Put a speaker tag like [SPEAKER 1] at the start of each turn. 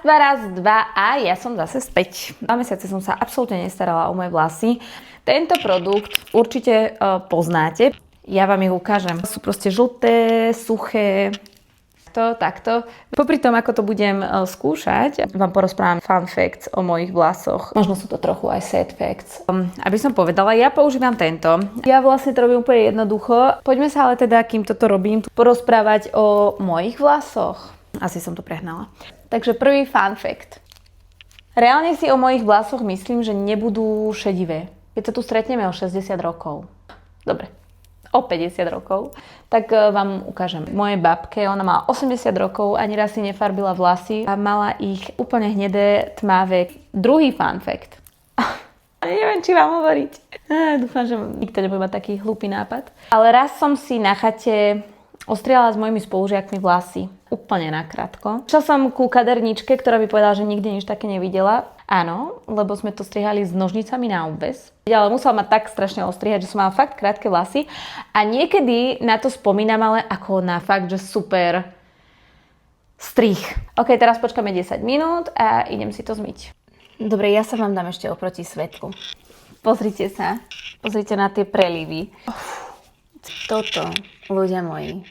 [SPEAKER 1] raz, dva a ja som zase späť. 2 mesiace som sa absolútne nestarala o moje vlasy. Tento produkt určite poznáte. Ja vám ich ukážem. Sú proste žlté, suché. Takto. Popri tom, ako to budem skúšať, vám porozprávam fun facts o mojich vlasoch. Možno sú to trochu aj sad facts. Aby som povedala, ja používam tento. Ja vlastne to robím úplne jednoducho. Poďme sa ale teda, kým toto robím, porozprávať o mojich vlasoch. Asi som to prehnala. Takže prvý fun fact. Reálne si o mojich vlasoch myslím, že nebudú šedivé. Keď sa tu stretneme o 60 rokov. Dobre. O 50 rokov, tak vám ukážem. Mojej babke, ona mala 80 rokov, ani raz si nefarbila vlasy a mala ich úplne hnedé, tmavé. Druhý fun fact. Neviem, či vám hovoriť. Dúfam, že nikto nebude mať taký hlúpy nápad. Ale raz som si na chate ostriala s mojimi spolužiakmi vlasy. Úplne nakrátko. Šla som ku kaderníčke, ktorá by povedala, že nikdy nič také nevidela. Áno, lebo sme to strihali s nožnicami na obväz. Ale musela ma tak strašne ostrihať, že som mala fakt krátke vlasy. A niekedy na to spomínam, ale ako na fakt, že super strih. Ok, teraz počkáme 10 minút a idem si to zmyť. Dobre, ja sa vám dám ešte oproti svetlu. Pozrite sa. Pozrite na tie prelivy. Toto, ľudia moji.